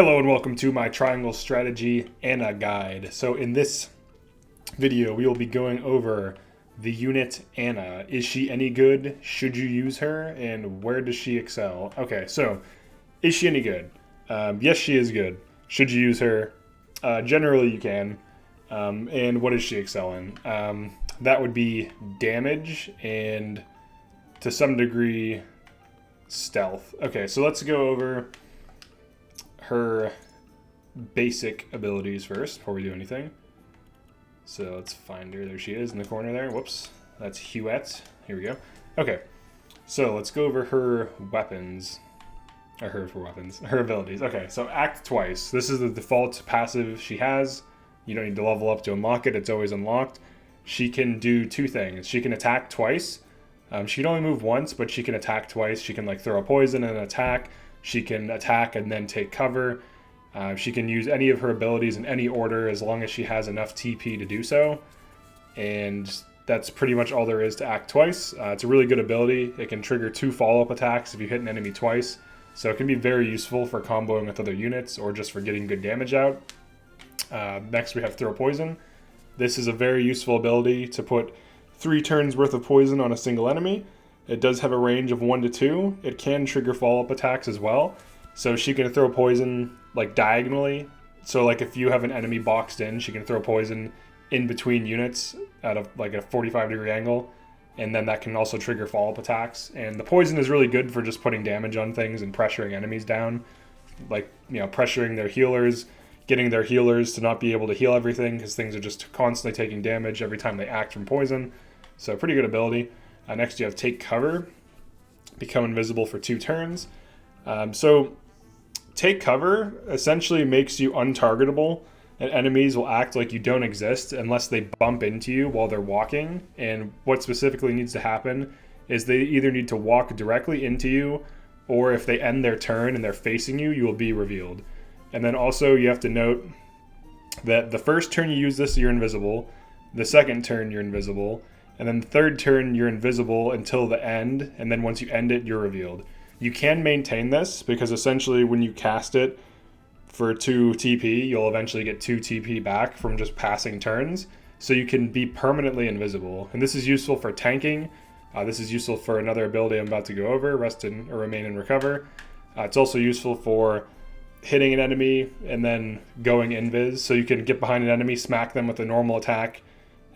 Hello and welcome to my Triangle Strategy Anna guide. So in this video, we will be going over the unit Anna. Is she any good? Should you use her? And where does she excel? Okay, so is she any good? Yes, she is good. Should you use her? Generally, you can. And what does she excel in? That would be damage and to some degree stealth. Okay, so let's go over her basic abilities first before we do anything. So let's find her. There she is in the corner there. Whoops. That's Huette. Here we go. Okay. So let's go over her weapons. Or her abilities. Okay, so act twice. This is the default passive she has. You don't need to level up to unlock it. It's always unlocked. She can do two things. She can attack twice. She can only move once, but she can attack twice. She can like throw a poison and attack. She can attack and then take cover. She can use any of her abilities in any order as long as she has enough TP to do so. And that's pretty much all there is to act twice. It's a really good ability. It can trigger 2 follow-up attacks if you hit an enemy twice. So it can be very useful for comboing with other units or just for getting good damage out. Next we have Throw Poison. This is a very useful ability to put 3 turns worth of poison on a single enemy. It does have a range of 1 to 2. It can trigger follow-up attacks as well. So she can throw poison like diagonally. So like if you have an enemy boxed in, she can throw poison in between units at a 45-degree angle. And then that can also trigger follow-up attacks. And the poison is really good for just putting damage on things and pressuring enemies down. Like, pressuring their healers, getting their healers to not be able to heal everything because things are just constantly taking damage every time they act from poison. So pretty good ability. Next you have Take Cover, become invisible for 2 turns. So Take Cover essentially makes you untargetable, and enemies will act like you don't exist unless they bump into you while they're walking. And what specifically needs to happen is they either need to walk directly into you, or if they end their turn and they're facing you, you will be revealed. And then also you have to note that the first turn you use this, you're invisible. The second turn, you're invisible. And then the third turn, you're invisible until the end, and then once you end it, you're revealed. You can maintain this, because essentially when you cast it for 2 TP, you'll eventually get 2 TP back from just passing turns, so you can be permanently invisible. And this is useful for tanking. This is useful for another ability I'm about to go over, Rest and or Remain and Recover. It's also useful for hitting an enemy and then going invis, so you can get behind an enemy, smack them with a normal attack,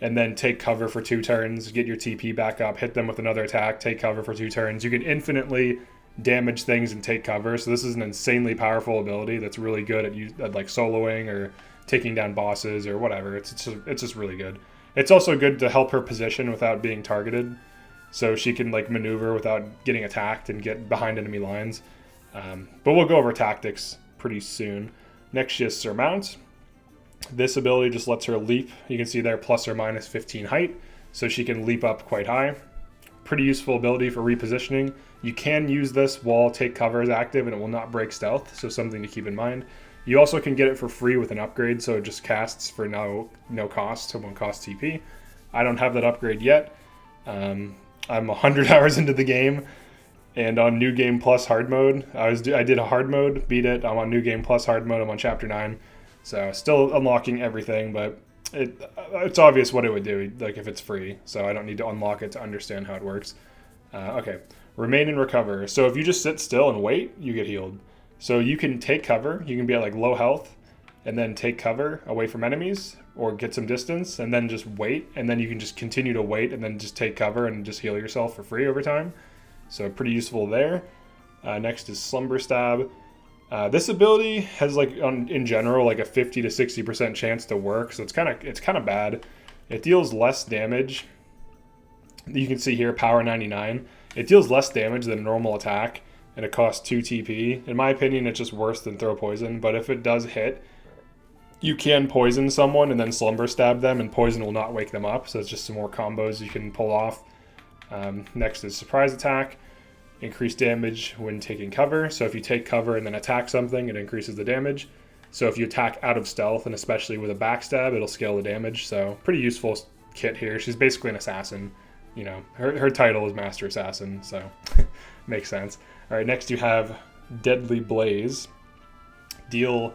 and then take cover for 2 turns, get your TP back up, hit them with another attack, take cover for 2 turns. You can infinitely damage things and take cover, so this is an insanely powerful ability that's really good at like soloing or taking down bosses or whatever. It's just really good. It's also good to help her position without being targeted, so she can like maneuver without getting attacked and get behind enemy lines. But we'll go over tactics pretty soon. Next she has Surmount. This ability just lets her leap. You can see there plus or minus 15 height, so she can leap up quite high. Pretty useful ability for repositioning. You can use this while Take Cover is active and it will not break stealth, so something to keep in mind. You also can get it for free with an upgrade, so it just casts for no cost, it won't cost TP. I don't have that upgrade yet. I'm 100 hours into the game, and on New Game Plus hard mode, I did a hard mode, beat it. I'm on New Game Plus hard mode, I'm on Chapter 9. So still unlocking everything, but it's obvious what it would do, like if it's free. So I don't need to unlock it to understand how it works. Okay, Remain and Recover. So if you just sit still and wait, you get healed. So you can take cover. You can be at like low health and then take cover away from enemies or get some distance and then just wait. And then you can just continue to wait and then just take cover and just heal yourself for free over time. So pretty useful there. Next is Slumber Stab. This ability has in general like a 50 to 60% chance to work, so it's kind of bad. It deals less damage. You can see here power 99. It deals less damage than a normal attack, and it costs 2 TP. In my opinion, it's just worse than Throw Poison, but if it does hit, you can poison someone and then Slumber Stab them, and poison will not wake them up, so it's just some more combos you can pull off. Next is Surprise Attack. Increase damage when taking cover. So if you take cover and then attack something, it increases the damage. So if you attack out of stealth, and especially with a backstab, it'll scale the damage. So pretty useful kit here. She's basically an assassin. Her title is Master Assassin, so makes sense. All right, next you have Deadly Blaze. deal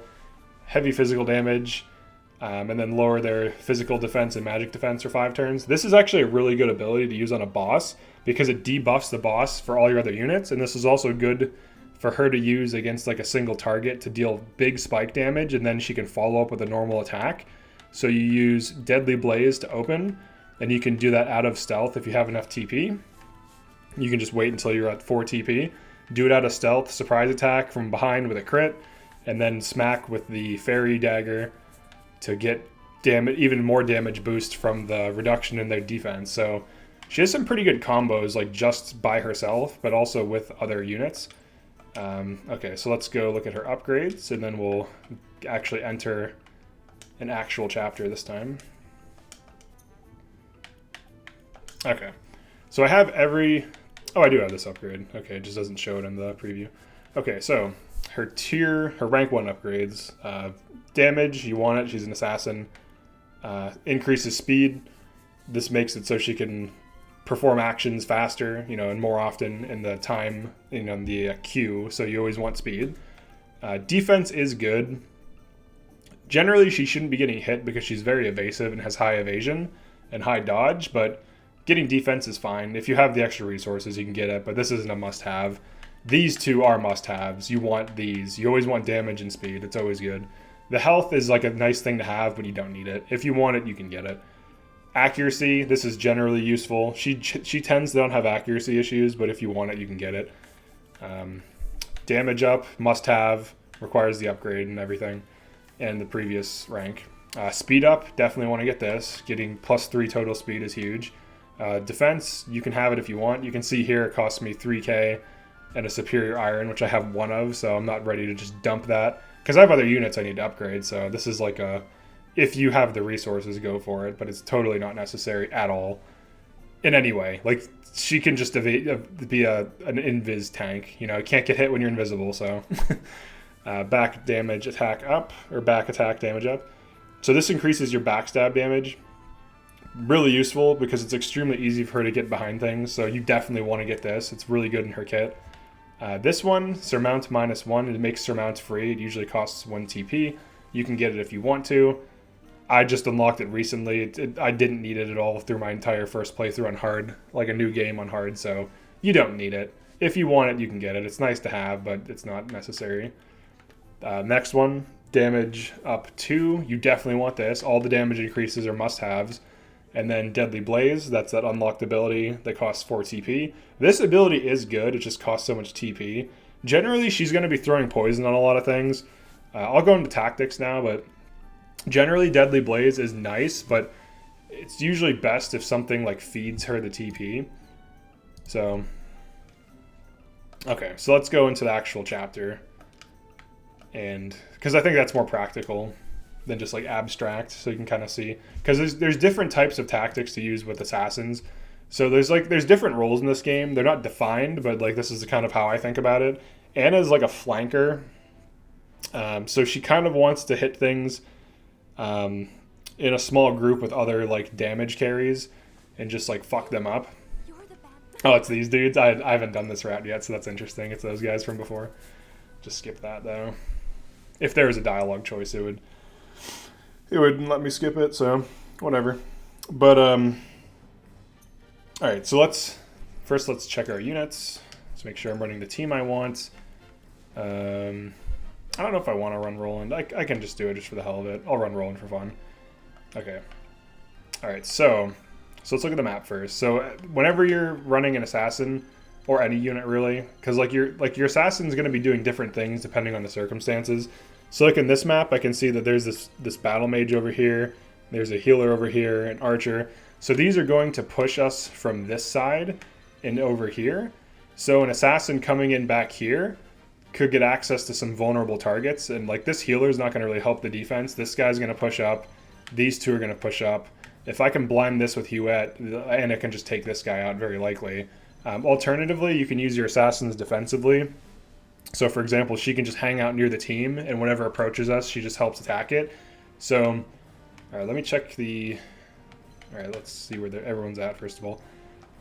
heavy physical damage, and then lower their physical defense and magic defense for 5 turns. This is actually a really good ability to use on a boss because it debuffs the boss for all your other units, and this is also good for her to use against like a single target to deal big spike damage, and then she can follow up with a normal attack. So you use Deadly Blaze to open, and you can do that out of stealth if you have enough TP. You can just wait until you're at 4 TP, do it out of stealth, surprise attack from behind with a crit, and then smack with the Fairy Dagger to get even more damage boost from the reduction in their defense. So she has some pretty good combos, like just by herself, but also with other units. Okay, so let's go look at her upgrades, and then we'll actually enter an actual chapter this time. Okay, so I have every... Oh, I do have this upgrade. Okay, it just doesn't show it in the preview. Okay, so her rank 1 upgrades. Damage, you want it, she's an assassin. Increases speed. This makes it so she can perform actions faster, and more often in the time, in the queue, so you always want speed. Defense is good. Generally, she shouldn't be getting hit because she's very evasive and has high evasion and high dodge, but getting defense is fine. If you have the extra resources, you can get it, but this isn't a must-have. These two are must-haves. You want these. You always want damage and speed. It's always good. The health is like a nice thing to have, but you don't need it. If you want it, you can get it. Accuracy, this is generally useful. She tends to not have accuracy issues, but if you want it, you can get it. Damage up, must-have, requires the upgrade and everything, and the previous rank. Speed up, definitely want to get this. Getting +3 total speed is huge. Defense, you can have it if you want. You can see here it costs me 3k and a superior iron, which I have 1 of, so I'm not ready to just dump that. Because I have other units I need to upgrade, so this is like a... If you have the resources, go for it, but it's totally not necessary at all in any way. Like, she can just be an invis tank. Can't get hit when you're invisible, so... back damage attack up, or back attack damage up. So this increases your backstab damage. Really useful because it's extremely easy for her to get behind things, so you definitely want to get this. It's really good in her kit. This one, Surmount -1, it makes Surmount free. It usually costs 1 TP. You can get it if you want to. I just unlocked it recently. I didn't need it at all through my entire first playthrough on hard, like a new game on hard, so you don't need it. If you want it, you can get it. It's nice to have, but it's not necessary. Next one, damage up 2. You definitely want this. All the damage increases are must-haves. And then Deadly Blaze, that's that unlocked ability that costs 4 TP. This ability is good, it just costs so much TP. Generally, she's going to be throwing poison on a lot of things. I'll go into tactics now, but generally Deadly Blaze is nice, but it's usually best if something like feeds her the TP. So, okay, so let's go into the actual chapter. And, because I think that's more practical than just like abstract, so you can kind of see, because there's different types of tactics to use with assassins. So there's different roles in this game. They're not defined, but like this is kind of how I think about it. Anna's like a flanker, so she kind of wants to hit things in a small group with other like damage carries and just like fuck them up. Oh, it's these dudes. I haven't done this route yet, so that's interesting. It's those guys from before. Just skip that though. If there was a dialogue choice, it wouldn't let me skip it, so whatever. But all right, so let's check our units. Let's make sure I'm running the team I want. I don't know if I want to run Roland. I can just do it just for the hell of it. I'll run Roland for fun. Okay. All right, so let's look at the map first. So whenever you're running an assassin, or any unit really, because like your assassin's going to be doing different things depending on the circumstances. So like in this map, I can see that there's this battle mage over here, there's a healer over here, an archer. So these are going to push us from this side and over here. So an assassin coming in back here could get access to some vulnerable targets, and like this healer is not going to really help the defense. This guy's going to push up, these two are going to push up. If I can blind this with Huette, Anna can just take this guy out very likely. Alternatively, you can use your assassins defensively. So for example, she can just hang out near the team, and whenever approaches us, she just helps attack it. So, all right, let me check the... All right, let's see where everyone's at, first of all.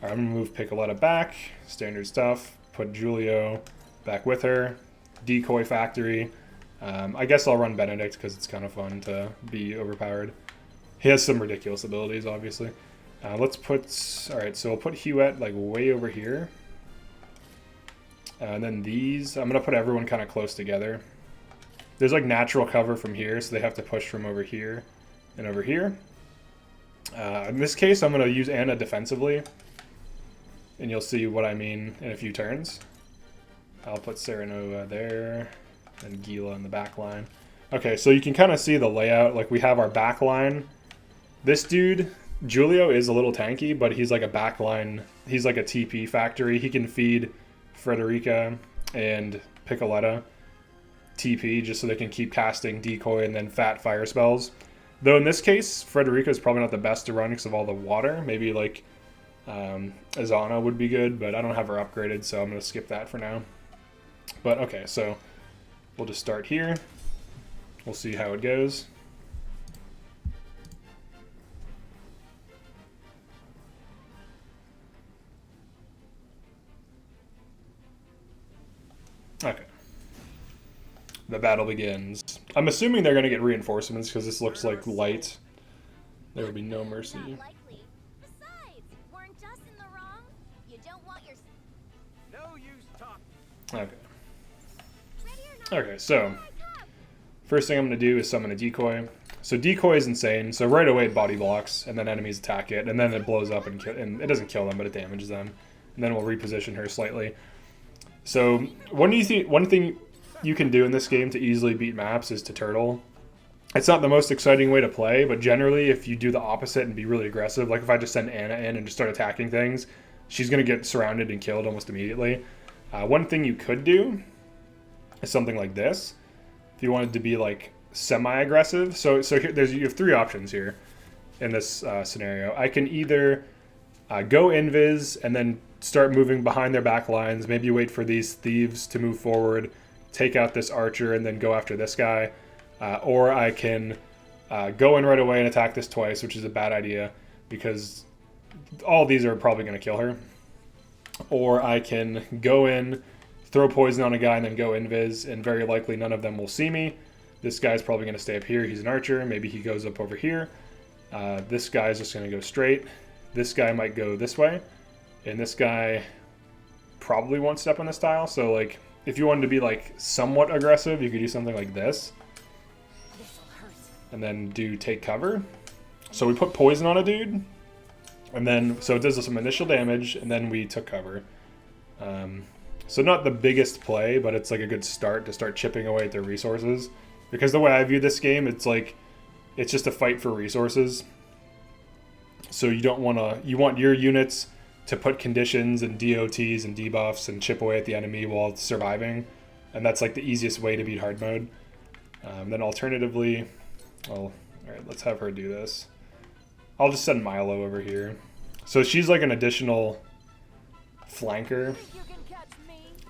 All right, I'm going to move Piccoletta back, standard stuff, put Giulio back with her, decoy factory, I guess I'll run Benedict because it's kind of fun to be overpowered. He has some ridiculous abilities, obviously. Let's put... Alright, so we'll put Huette like way over here. And then these... I'm going to put everyone kind of close together. There's like natural cover from here, so they have to push from over here and over here. In this case, I'm going to use Anna defensively. And you'll see what I mean in a few turns. I'll put Serenova there. And Gila in the back line. Okay, so you can kind of see the layout. Like, we have our back line. This dude... Julio is a little tanky, but he's like a backline. He's like a TP factory. He can feed Frederica and Piccoletta TP just so they can keep casting decoy and then fat fire spells. Though in this case, Frederica is probably not the best to run because of all the water. Maybe like Azana would be good, but I don't have her upgraded, so I'm going to skip that for now. But okay, so we'll just start here. We'll see how it goes. Okay. The battle begins. I'm assuming they're going to get reinforcements because this looks like light. There will be no mercy. Okay. Okay, so first thing I'm going to do is summon a decoy. So decoy is insane. So right away it body blocks, and then enemies attack it, and then it blows up and it doesn't kill them, but it damages them. And then we'll reposition her slightly. So one thing you can do in this game to easily beat maps is to turtle. It's not the most exciting way to play, but generally if you do the opposite and be really aggressive, like if I just send Anna in and just start attacking things, she's going to get surrounded and killed almost immediately. One thing you could do is something like this. If you wanted to be like semi-aggressive. So here, you have three options here in this scenario. I can either go invis and then start moving behind their back lines. Maybe wait for these thieves to move forward, take out this archer, and then go after this guy. Or I can go in right away and attack this twice, which is a bad idea because all these are probably going to kill her. Or I can go in, throw poison on a guy, and then go invis, and very likely none of them will see me. This guy's probably going to stay up here. He's an archer. Maybe he goes up over here. This guy's just going to go straight. This guy might go this way. And this guy probably won't step on this tile. So, like, if you wanted to be, like, somewhat aggressive, you could do something like this. And then do take cover. So we put poison on a dude. And then, so it does some initial damage, and then we took cover. So not the biggest play, but it's, like, a good start to start chipping away at their resources. Because the way I view this game, it's, like, it's just a fight for resources. So you don't want to, you want your units to put conditions and DOTs and debuffs and chip away at the enemy while surviving. And that's like the easiest way to beat hard mode. Then alternatively, well, alright, let's have her do this. I'll just send Milo over here. So she's like an additional flanker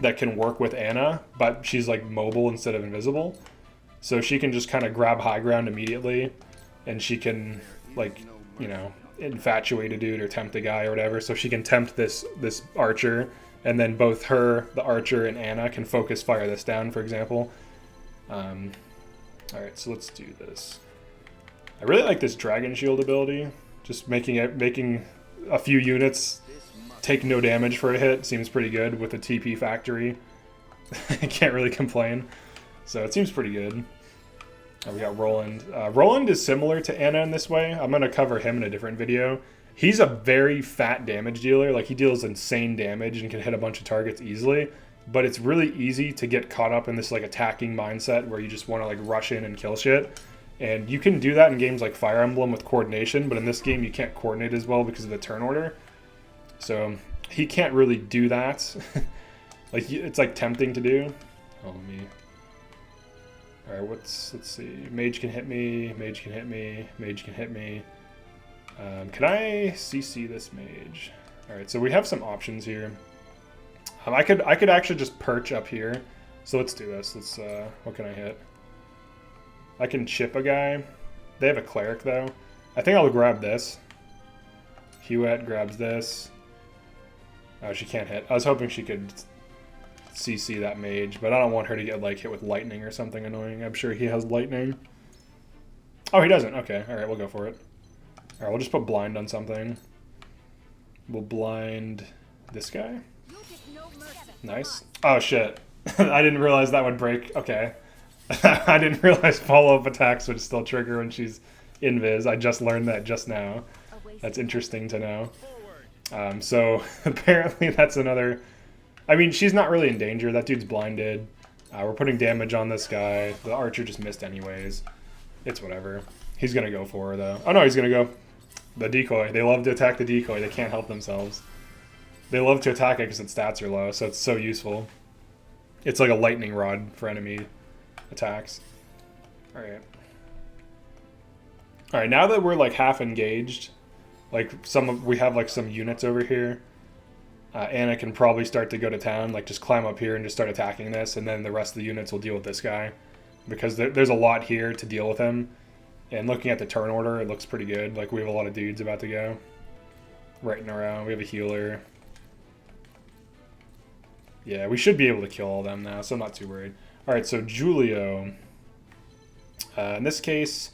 that can work with Anna, but she's like mobile instead of invisible. So she can just kind of grab high ground immediately, and she can, like, you know, infatuate a dude or tempt a guy or whatever. So she can tempt this archer, and then both her, the archer, and Anna can focus fire this down, for example. Alright, so let's do this. I really like this dragon shield ability. Just making a few units take no damage for a hit seems pretty good with the TP factory. I can't really complain. So it seems pretty good. We got Roland. Roland is similar to Anna in this way. I'm going to cover him in a different video. He's a very fat damage dealer. Like, he deals insane damage and can hit a bunch of targets easily. But it's really easy to get caught up in this, like, attacking mindset where you just want to, like, rush in and kill shit. And you can do that in games like Fire Emblem with coordination, but in this game you can't coordinate as well because of the turn order. So he can't really do that. Like, it's like tempting to do. Oh, let me... Alright, let's see. Mage can hit me, Mage can hit me, Mage can hit me. Can I CC this Mage? Alright, so we have some options here. I could actually just perch up here. So let's do this. Let's what can I hit? I can chip a guy. They have a cleric though. I think I'll grab this. Huette grabs this. Oh, she can't hit. I was hoping she could CC that mage, but I don't want her to get like hit with lightning or something annoying. I'm sure he has lightning. Oh, he doesn't. Okay, all right, we'll go for it. All right, we'll just put blind on something. We'll blind this guy. Nice. Oh shit! I didn't realize that would break. Okay, I didn't realize follow-up attacks would still trigger when she's invis. I just learned that just now. That's interesting to know. So apparently that's another... I mean, she's not really in danger. That dude's blinded. We're putting damage on this guy. The archer just missed anyways. It's whatever. He's going to go for her, though. Oh, no, he's going to go. The decoy. They love to attack the decoy. They can't help themselves. They love to attack it because its stats are low, so it's so useful. It's like a lightning rod for enemy attacks. Alright. Alright, now that we're like half engaged, like we have like some units over here, Anna can probably start to go to town, like just climb up here and just start attacking this, and then the rest of the units will deal with this guy. Because there's a lot here to deal with him. And looking at the turn order, it looks pretty good. Like we have a lot of dudes about to go. Right and around. We have a healer. Yeah, we should be able to kill all of them now, so I'm not too worried. Alright, so Julio. In this case,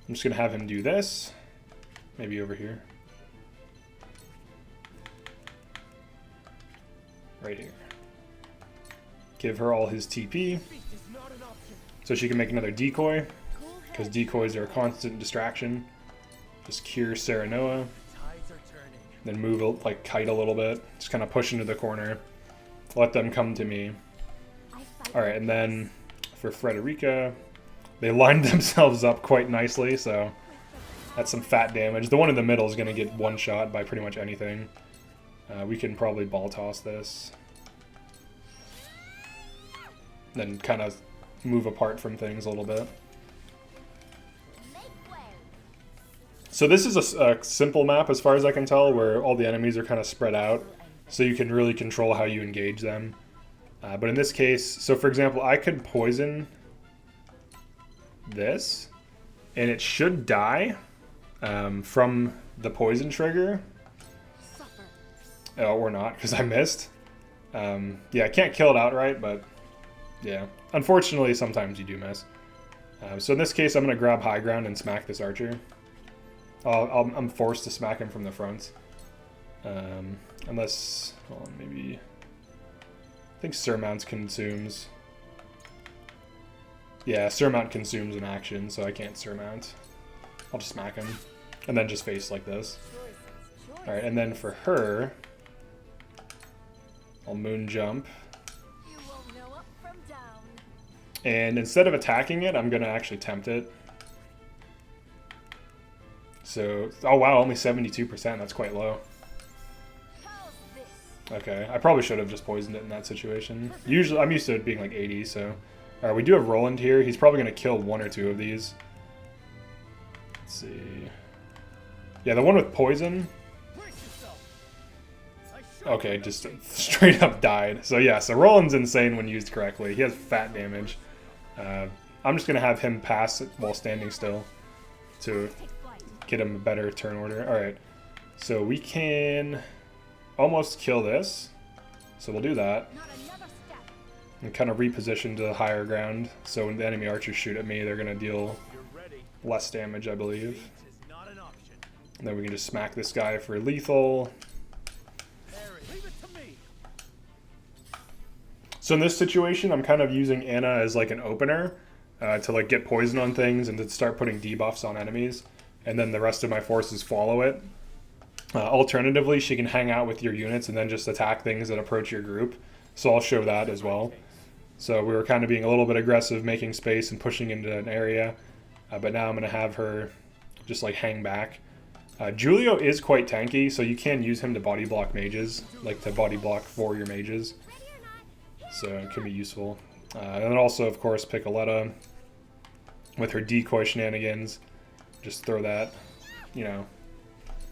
I'm just going to have him do this. Maybe over here. Right here. Give her all his TP. So she can make another decoy. Because decoys are a constant distraction. Just cure Serenoa. Then move, like, kite a little bit. Just kind of push into the corner. Let them come to me. Alright, and then for Frederica, they lined themselves up quite nicely, so that's some fat damage. The one in the middle is going to get one shot by pretty much anything. We can probably ball toss this. Then kind of move apart from things a little bit. So this is a simple map as far as I can tell, where all the enemies are kind of spread out, so you can really control how you engage them. But in this case, so for example, I could poison this, and it should die from the poison trigger. Or not, because I missed. Yeah, I can't kill it outright, but yeah. Unfortunately, sometimes you do miss. So in this case, I'm going to grab high ground and smack this archer. I'm forced to smack him from the front. Unless, hold on, maybe... I think Surmounts consumes. Yeah, Surmount consumes an action, so I can't Surmount. I'll just smack him. And then just face like this. Alright, and then for her... I'll moon jump. And instead of attacking it, I'm going to actually tempt it. So, oh wow, only 72%, that's quite low. Okay, I probably should have just poisoned it in that situation. Usually, I'm used to it being like 80, so... Alright, we do have Roland here. He's probably going to kill one or two of these. Let's see... Yeah, the one with poison... Okay, just straight up died. So yeah, so Roland's insane when used correctly. He has fat damage. I'm just going to have him pass it while standing still to get him a better turn order. Alright, so we can almost kill this. So we'll do that. And kind of reposition to the higher ground. So when the enemy archers shoot at me, they're going to deal less damage, I believe. And then we can just smack this guy for lethal. So in this situation, I'm kind of using Anna as like an opener to like get poison on things and to start putting debuffs on enemies. And then the rest of my forces follow it. Alternatively, she can hang out with your units and then just attack things that approach your group. So I'll show that as well. So we were kind of being a little bit aggressive, making space and pushing into an area. But now I'm going to have her just like hang back. Julio is quite tanky, so you can use him to body block mages, like to body block for your mages. So it can be useful. And then also, of course, Piccoletta with her decoy shenanigans. Just throw that, you know.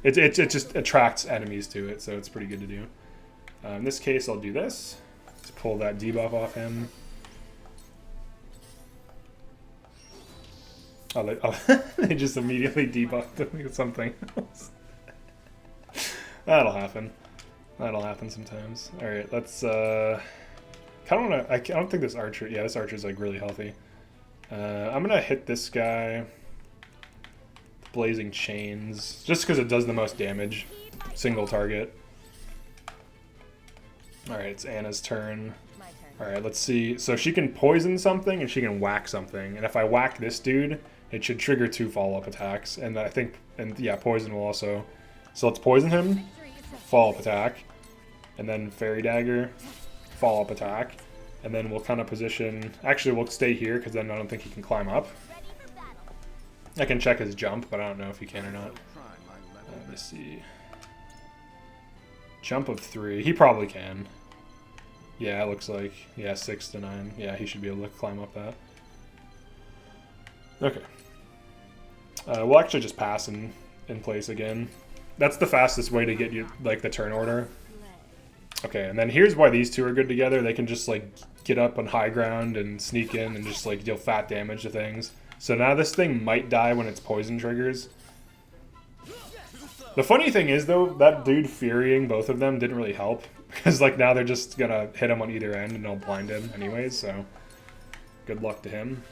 It just attracts enemies to it, so it's pretty good to do. In this case, I'll do this. Just pull that debuff off him. They just immediately debuffed him with something else. That'll happen. That'll happen sometimes. Alright, let's... Kind of wanna. I don't think this archer. Yeah, this archer's like really healthy. I'm gonna hit this guy. Blazing chains, just because it does the most damage. Single target. All right, it's Anna's turn. All right, let's see. So she can poison something and she can whack something. And if I whack this dude, it should trigger 2 follow-up attacks. And I think, and yeah, poison will also. So let's poison him. Follow-up attack. And then fairy dagger. Follow-up attack. And then we'll kind of position. Actually, we'll stay here because then I don't think he can climb up. I can check his jump, but I don't know if he can or not. Let me see. Jump of 3. He probably can. Yeah, it looks like. Yeah, 6 to 9. Yeah, he should be able to climb up that. Okay. We'll actually just pass in place again. That's the fastest way to get you, like, the turn order. Okay, and then here's why these two are good together. They can just, like, get up on high ground and sneak in and just, like, deal fat damage to things. So now this thing might die when it's poison triggers. The funny thing is, though, that dude furying both of them didn't really help. Because, like, now they're just gonna hit him on either end and they'll blind him anyways, so good luck to him.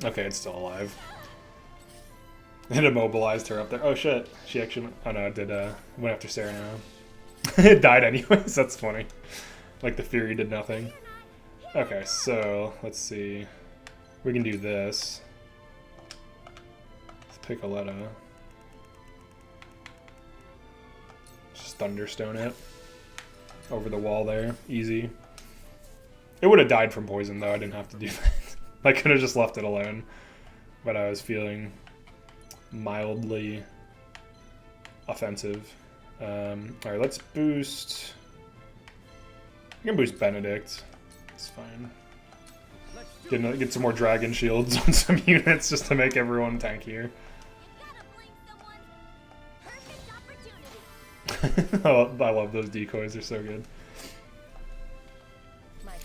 Okay, it's still alive. It immobilized her up there. Oh, shit. She actually... Oh, no, it did, went after Sarah now. It died anyways. That's funny. Like, the fury did nothing. Okay, so, let's see. We can do this. Let's pick Aletta. Just Thunderstone it. Over the wall there. Easy. It would have died from poison, though. I didn't have to do that. I could have just left it alone. But I was feeling mildly offensive. Alright, let's boost... I can boost Benedict. It's fine. Get some more dragon shields on some units just to make everyone tankier. Oh, I love those decoys, they're so good.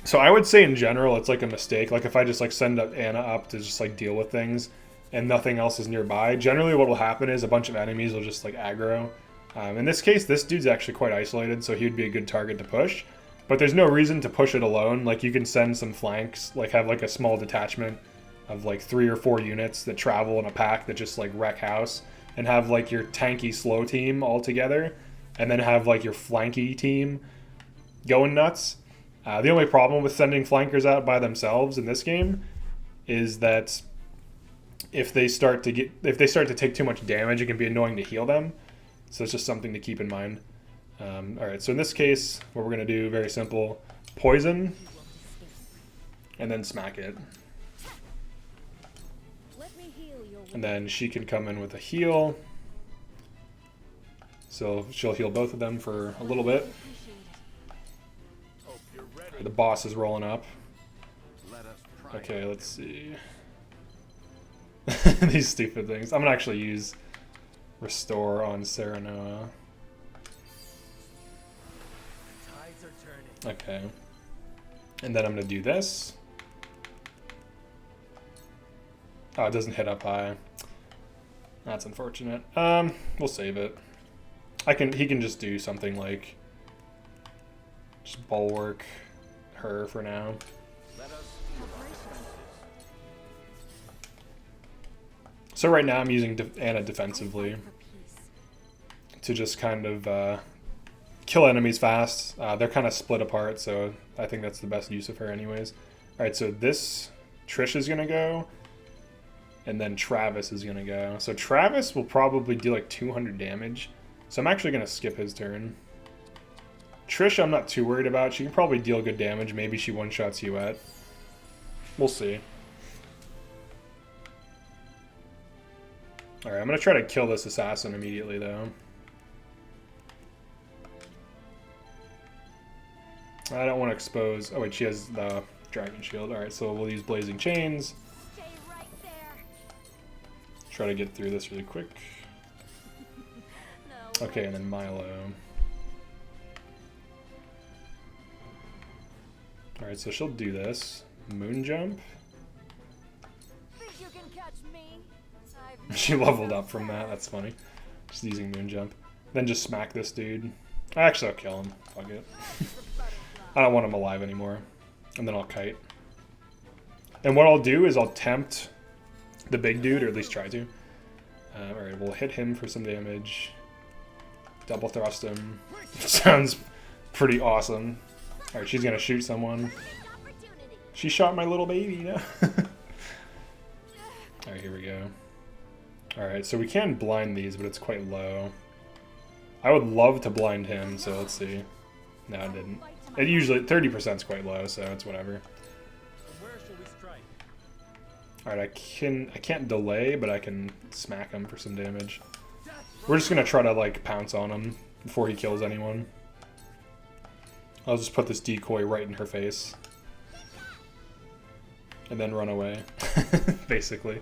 So I would say in general it's like a mistake. Like if I just like send Anna up to just like deal with things and nothing else is nearby, generally what will happen is a bunch of enemies will just like aggro. In this case, this dude's actually quite isolated, so he would be a good target to push. But there's no reason to push it alone. Like you can send some flanks, like have like a small detachment of like 3 or 4 units that travel in a pack that just like wreck house, and have like your tanky slow team all together, and then have like your flanky team going nuts. The only problem with sending flankers out by themselves in this game is that if they start to take too much damage, it can be annoying to heal them. So it's just something to keep in mind. Alright, so in this case, what we're going to do, very simple, poison, and then smack it. And then she can come in with a heal. So she'll heal both of them for a little bit. The boss is rolling up. Okay, let's see. These stupid things. I'm going to actually use Restore on Serenoa. Okay. And then I'm going to do this. Oh, it doesn't hit up high. That's unfortunate. We'll save it. He can just do something like just bulwark her for now. So right now I'm using Anna defensively to just kind of kill enemies fast. They're kind of split apart, so I think that's the best use of her anyways. Alright, so this Trish is going to go, and then Travis is going to go. So Travis will probably deal like 200 damage, so I'm actually going to skip his turn. Trish I'm not too worried about. She can probably deal good damage. Maybe she one-shots you at. We'll see. Alright, I'm going to try to kill this assassin immediately, though. I don't want to expose... Oh, wait, she has the dragon shield. Alright, so we'll use blazing chains. Try to get through this really quick. Okay, and then Milo. Alright, so she'll do this. Moon jump. She leveled up from that, that's funny. Just using moon jump. Then just smack this dude. Actually, I'll kill him. Fuck it. I don't want him alive anymore. And then I'll kite. And what I'll do is I'll tempt the big dude, or at least try to. Alright, we'll hit him for some damage. Double thrust him. Sounds pretty awesome. Alright, she's gonna shoot someone. She shot my little baby, you know? Alright, here we go. Alright, so we can blind these, but it's quite low. I would love to blind him, so let's see. No, it didn't. It usually, 30% is quite low, so it's whatever. Alright, I can't delay, but I can smack him for some damage. We're just gonna try to, like, pounce on him before he kills anyone. I'll just put this decoy right in her face. And then run away, basically.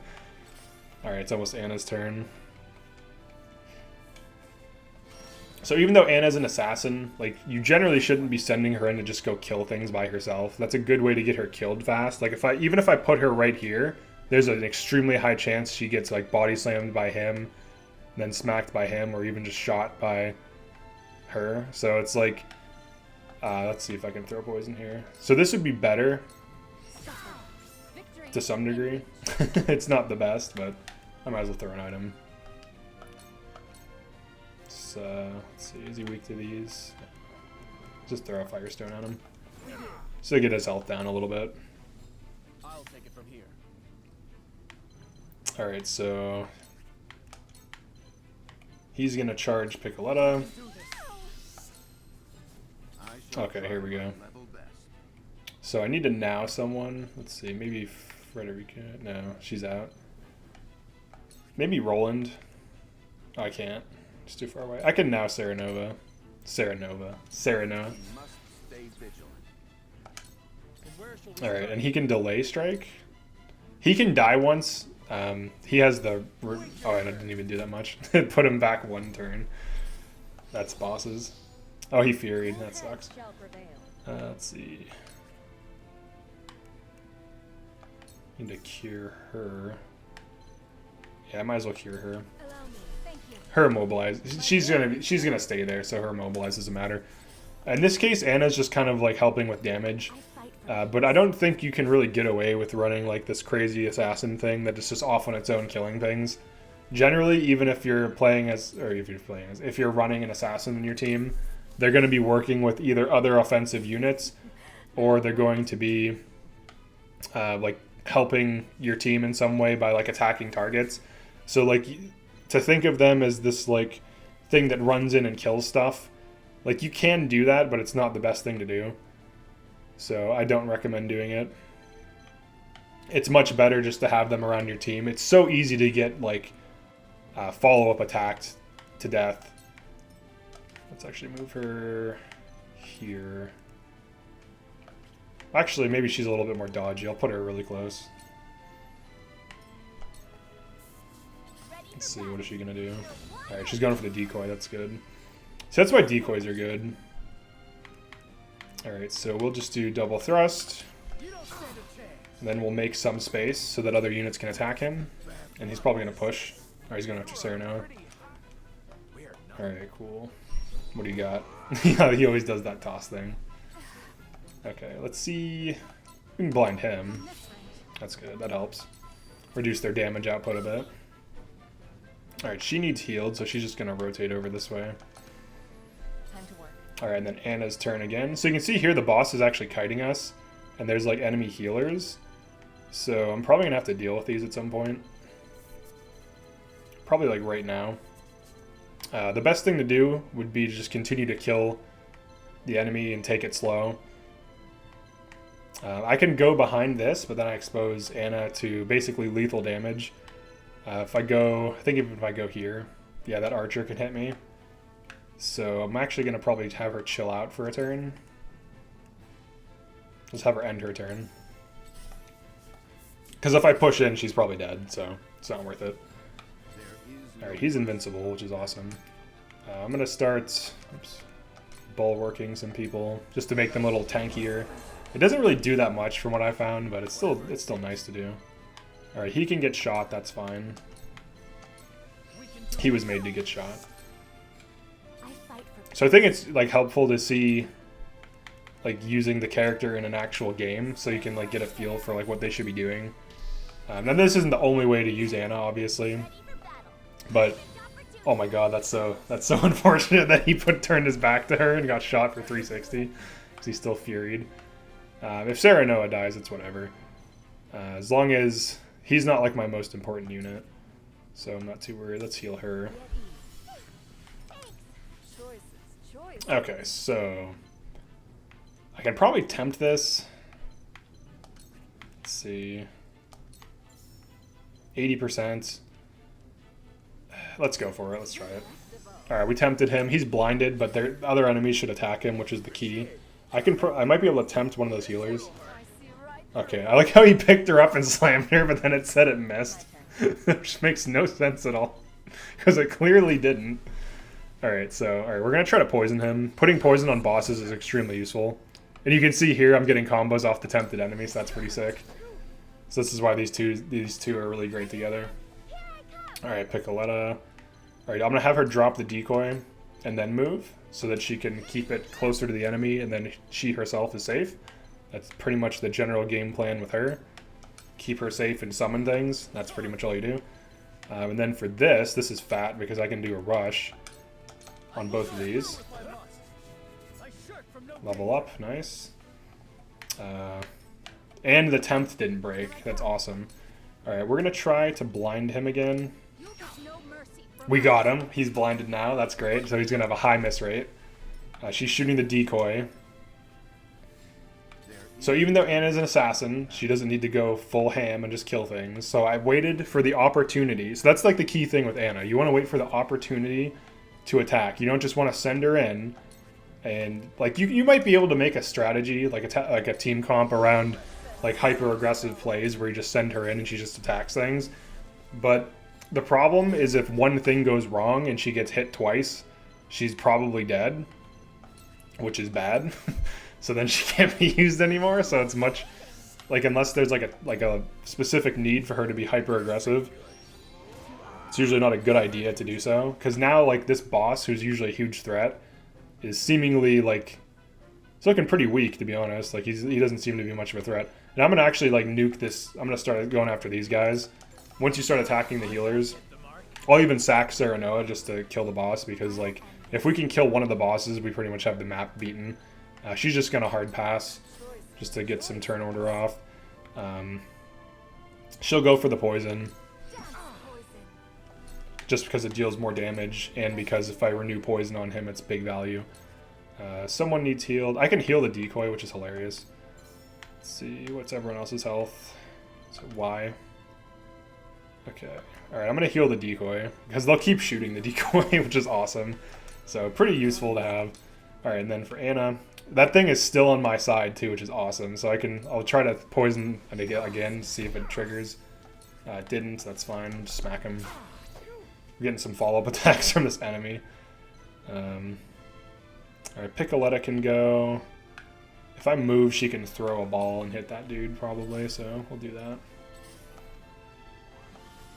Alright, it's almost Anna's turn. So even though Anna's an assassin, like, you generally shouldn't be sending her in to just go kill things by herself. That's a good way to get her killed fast. Like, even if I put her right here, there's an extremely high chance she gets, like, body slammed by him, then smacked by him, or even just shot by her. So it's like, let's see if I can throw poison here. So this would be better to some degree. It's not the best, but I might as well throw an item. So, let's see, is he weak to these? Just throw a Firestone at him. So get his health down a little bit. I'll take it from here. Alright, so he's gonna charge Piccoletta. Okay, here we go. So I need to now someone. Let's see, maybe Frederica. No, she's out. Maybe Roland. Oh, I can't. It's too far away. I can now Serenova. Serena. Alright, and he can delay strike. He can die once. He has the... Oh, I didn't even do that much. Put him back one turn. That's bosses. Oh, he Furied. That sucks. Let's see. Need to cure her. Yeah, I might as well cure her. Her immobilize. She's gonna stay there, so her immobilize doesn't matter. In this case, Anna's just kind of like helping with damage. But I don't think you can really get away with running like this crazy assassin thing that is just off on its own killing things. Generally, even if you're playing as, or if you're running an assassin in your team, they're going to be working with either other offensive units, or they're going to be like helping your team in some way by like attacking targets. So like to think of them as this like thing that runs in and kills stuff, like you can do that, but it's not the best thing to do. So I don't recommend doing it. It's much better just to have them around your team. It's so easy to get like follow-up attacked to death. Let's actually move her here. Actually, maybe she's a little bit more dodgy. I'll put her really close. Let's see, what is she gonna do? Alright, she's going for the decoy, that's good. So that's why decoys are good. Alright, so we'll just do double thrust. And then we'll make some space so that other units can attack him. And he's probably gonna push. Or he's going after Sereno. Alright, cool. What do you got? Yeah, he always does that toss thing. Okay, let's see. We can blind him. That's good, that helps. Reduce their damage output a bit. Alright, she needs healed, so she's just going to rotate over this way. Alright, and then Anna's turn again. So you can see here the boss is actually kiting us. And there's like enemy healers. So I'm probably going to have to deal with these at some point. Probably like right now. The best thing to do would be to just continue to kill the enemy and take it slow. I can go behind this, but then I expose Anna to basically lethal damage. If I think even if I go here, yeah, that archer can hit me. So I'm actually going to probably have her chill out for a turn. Just have her end her turn. Because if I push in, she's probably dead, so it's not worth it. Alright, he's invincible, which is awesome. I'm going to start bulwarking some people, just to make them a little tankier. It doesn't really do that much from what I found, but it's still nice to do. Alright, he can get shot, that's fine. He was made to get shot. So I think it's like helpful to see like using the character in an actual game, so you can like get a feel for like what they should be doing. Now this isn't the only way to use Anna, obviously, but oh my god, that's so unfortunate that he turned his back to her and got shot for 360 because he's still furied. If Sarah Noah dies, it's whatever. As long as he's not like my most important unit, so I'm not too worried. Let's heal her. Okay, so I can probably tempt this. Let's see. 80%. Let's go for it. Let's try it. Alright, we tempted him. He's blinded, but their other enemies should attack him, which is the key. I might be able to tempt one of those healers. Okay, I like how he picked her up and slammed her, but then it said it missed. Which makes no sense at all. Because it clearly didn't. Alright, we're going to try to poison him. Putting poison on bosses is extremely useful. And you can see here I'm getting combos off the tempted enemies, so that's pretty sick. So this is why these two are really great together. Alright, Piccoletta. Alright, I'm going to have her drop the decoy and then move so that she can keep it closer to the enemy and then she herself is safe. That's pretty much the general game plan with her. Keep her safe and summon things. That's pretty much all you do. And then for this is fat because I can do a rush on both of these. Level up, nice. And the 10th didn't break. That's awesome. Alright, we're going to try to blind him again. We got him. He's blinded now. That's great. So he's going to have a high miss rate. She's shooting the decoy. So even though Anna's an assassin, she doesn't need to go full ham and just kill things. So I waited for the opportunity. So that's like the key thing with Anna. You want to wait for the opportunity to attack. You don't just want to send her in. And like you might be able to make a strategy, like a team comp around like hyper-aggressive plays where you just send her in and she just attacks things. But the problem is if one thing goes wrong and she gets hit twice, she's probably dead, which is bad. So then she can't be used anymore. So it's much like unless there's like a specific need for her to be hyper-aggressive, it's usually not a good idea to do so. Because now like this boss, who's usually a huge threat, is seemingly like it's looking pretty weak, to be honest. Like he doesn't seem to be much of a threat. And I'm gonna actually like nuke this. I'm gonna start going after these guys. Once you start attacking the healers, I'll even sack Sarah Noah just to kill the boss because like if we can kill one of the bosses, we pretty much have the map beaten. She's just gonna hard pass just to get some turn order off. She'll go for the poison just because it deals more damage and because if I renew poison on him, it's big value. Someone needs healed. I can heal the decoy, which is hilarious. Let's see, what's everyone else's health? So Y. Okay. Alright, I'm going to heal the decoy because they'll keep shooting the decoy, which is awesome. So pretty useful to have. Alright, and then for Anna, that thing is still on my side too, which is awesome. So I'll try to poison it again to see if it triggers. It didn't, so that's fine. Just smack him. We're getting some follow-up attacks from this enemy. Alright, Piccoletta can go. If I move, she can throw a ball and hit that dude, probably, so we'll do that.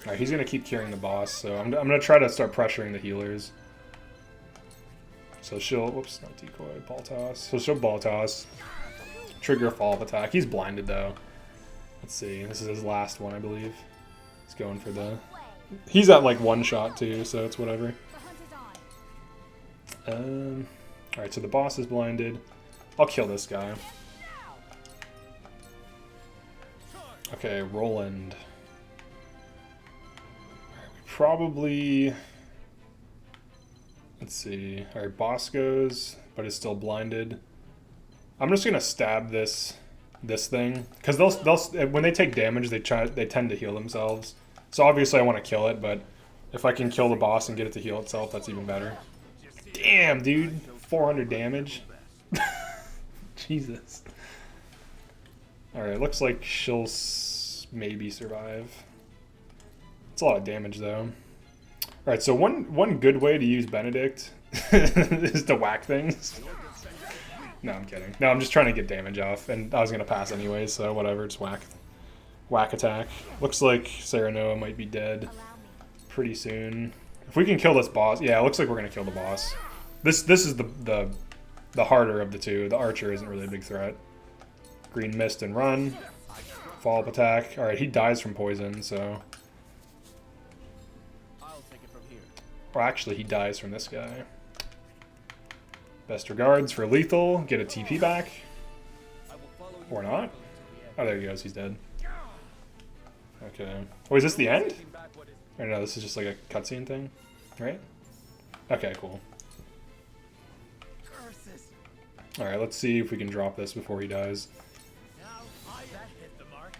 Alright, he's going to keep curing the boss, so I'm going to try to start pressuring the healers. So she'll, whoops, not decoy, ball toss. So she'll ball toss. Trigger a follow-up attack. He's blinded, though. Let's see, this is his last one, I believe. He's going for the... He's at, like, one shot, too, so it's whatever. Alright, so the boss is blinded. I'll kill this guy. Okay, Roland. Alright, we probably... Let's see. Alright, boss goes, but is still blinded. I'm just gonna stab this thing. Because they'll when they take damage, they tend to heal themselves. So obviously I want to kill it, but if I can kill the boss and get it to heal itself, that's even better. Damn, dude. 400 damage. Jesus. Alright, looks like she'll maybe survive. It's a lot of damage, though. Alright, so one good way to use Benedict is to whack things. No, I'm kidding. No, I'm just trying to get damage off, and I was going to pass anyways, so whatever, just whack attack. Looks like Sarah Noah might be dead pretty soon. If we can kill this boss... Yeah, it looks like we're going to kill the boss. This is the the harder of the two. The archer isn't really a big threat. Green mist and run. Follow-up attack. Alright, he dies from poison, so... I'll take it from here. Or actually, he dies from this guy. Best regards for lethal. Get a TP back. I will follow you Or not. until the end. Oh, there he goes. He's dead. Okay. Oh, is this the end? Taking back what is- Or no, this is just like a cutscene thing? Right? Okay, cool. Curses. Alright, let's see if we can drop this before he dies. That hit the mark.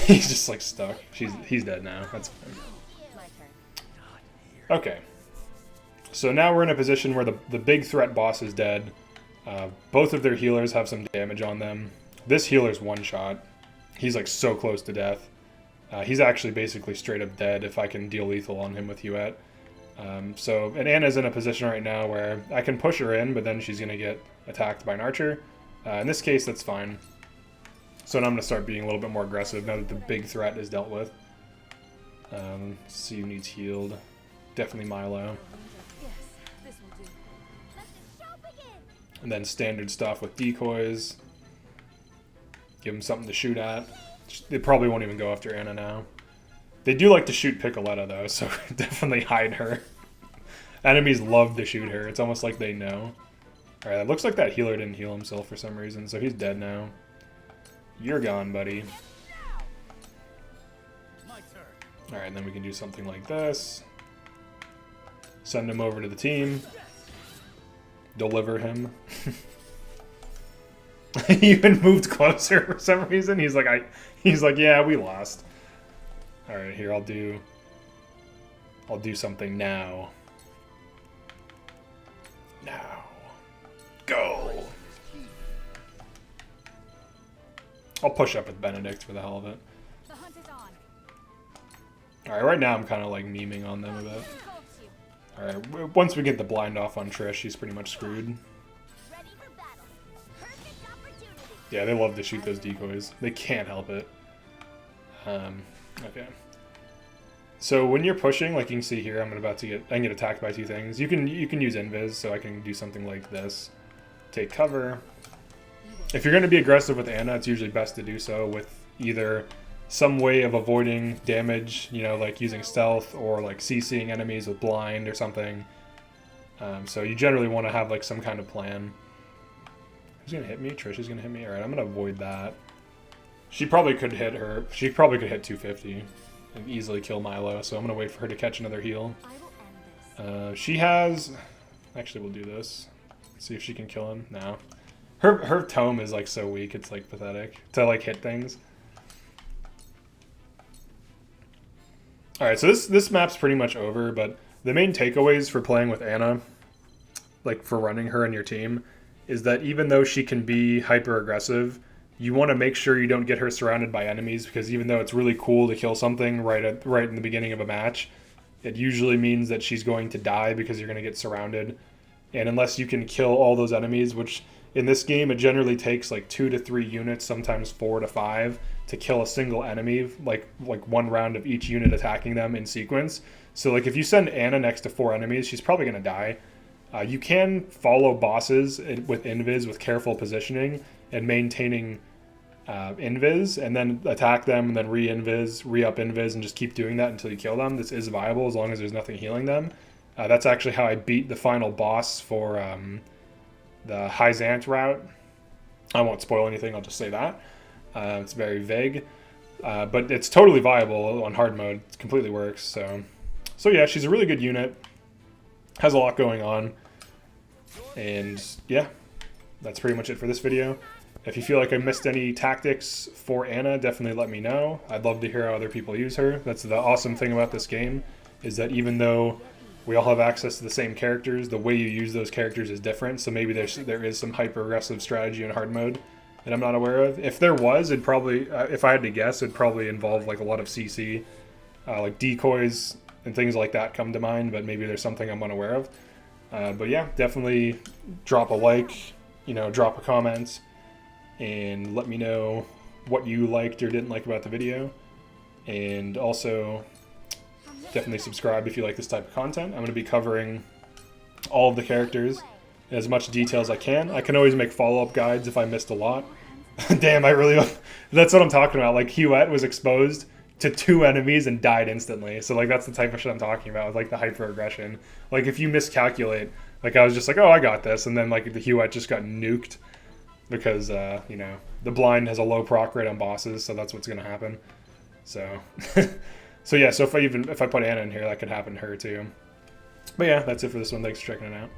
He's just like stuck. He's dead now. That's fine. My turn. Okay. So now we're in a position where the big threat boss is dead. Both of their healers have some damage on them. This healer's one shot. He's like so close to death. He's actually basically straight up dead if I can deal lethal on him with Huet. And Anna's in a position right now where I can push her in, but then she's going to get attacked by an archer. In this case, that's fine. So now I'm going to start being a little bit more aggressive now that the big threat is dealt with. See who needs healed. Definitely Milo. Yes, this will do. Let the show begin. And then standard stuff with decoys. Give them something to shoot at. They probably won't even go after Anna now. They do like to shoot Piccoletta though, so definitely hide her. Enemies love to shoot her. It's almost like they know. Alright, it looks like that healer didn't heal himself for some reason, so he's dead now. You're gone, buddy. My turn. Alright, then we can do something like this. Send him over to the team. Deliver him. He even moved closer for some reason. He's like, yeah, we lost. Alright, here, I'll do something now. Now. Go! I'll push up with Benedict for the hell of it. The hunt is on. Alright, right now I'm kind of like memeing on them a bit. Engulfs you. Alright, once we get the blind off on Trish, she's pretty much screwed. Ready for battle. Perfect opportunity. Yeah, they love to shoot those decoys. They can't help it. Okay. So when you're pushing, like you can see here, I can get attacked by two things. You can use invis, so I can do something like this. Take cover. If you're going to be aggressive with Anna, it's usually best to do so with either some way of avoiding damage, you know, like using stealth or like CCing enemies with blind or something. So you generally want to have like some kind of plan. Who's going to hit me? Trish is going to hit me? Alright, I'm going to avoid that. She probably could hit her. She probably could hit 250 and easily kill Milo, so I'm going to wait for her to catch another heal. I will end this. She has... Actually, we'll do this. See if she can kill him. No. Her tome is like so weak, it's like pathetic to like hit things. Alright, so this map's pretty much over, but the main takeaways for playing with Anna, like for running her in your team, is that even though she can be hyper aggressive, you want to make sure you don't get her surrounded by enemies, because even though it's really cool to kill something right in the beginning of a match, it usually means that she's going to die because you're going to get surrounded. And unless you can kill all those enemies, which in this game it generally takes like 2 to 3 units, sometimes 4 to 5, to kill a single enemy, like one round of each unit attacking them in sequence. So like if you send Anna next to 4 enemies, she's probably going to die. You can follow bosses with invis with careful positioning and maintaining invis, and then attack them and then re-invis, re-up invis, and just keep doing that until you kill them. This is viable as long as there's nothing healing them. That's actually how I beat the final boss for the Hyzant route. I won't spoil anything, I'll just say that. It's very vague. But it's totally viable on hard mode. It completely works. So yeah, she's a really good unit. Has a lot going on. And yeah, that's pretty much it for this video. If you feel like I missed any tactics for Anna, definitely let me know. I'd love to hear how other people use her. That's the awesome thing about this game, is that even though we all have access to the same characters, the way you use those characters is different. So maybe there is some hyper-aggressive strategy in hard mode that I'm not aware of. If there was, it'd probably, if I had to guess, it'd probably involve like a lot of CC. Like decoys and things like that come to mind, but maybe there's something I'm unaware of. But yeah, definitely drop a like, drop a comment, and let me know what you liked or didn't like about the video. And also, definitely subscribe if you like this type of content. I'm going to be covering all of the characters as much detail as I can. I can always make follow-up guides if I missed a lot. Damn, I really... That's what I'm talking about. Like, Huette was exposed to 2 enemies and died instantly. So, like, that's the type of shit I'm talking about with, like, the hyper-aggression. Like, if you miscalculate, like, I was just like, oh, I got this. And then, like, the Huette just got nuked because, you know, the blind has a low proc rate on bosses, so that's what's going to happen. So, so yeah, so if I put Anna in here, that could happen to her, too. But yeah, that's it for this one. Thanks for checking it out.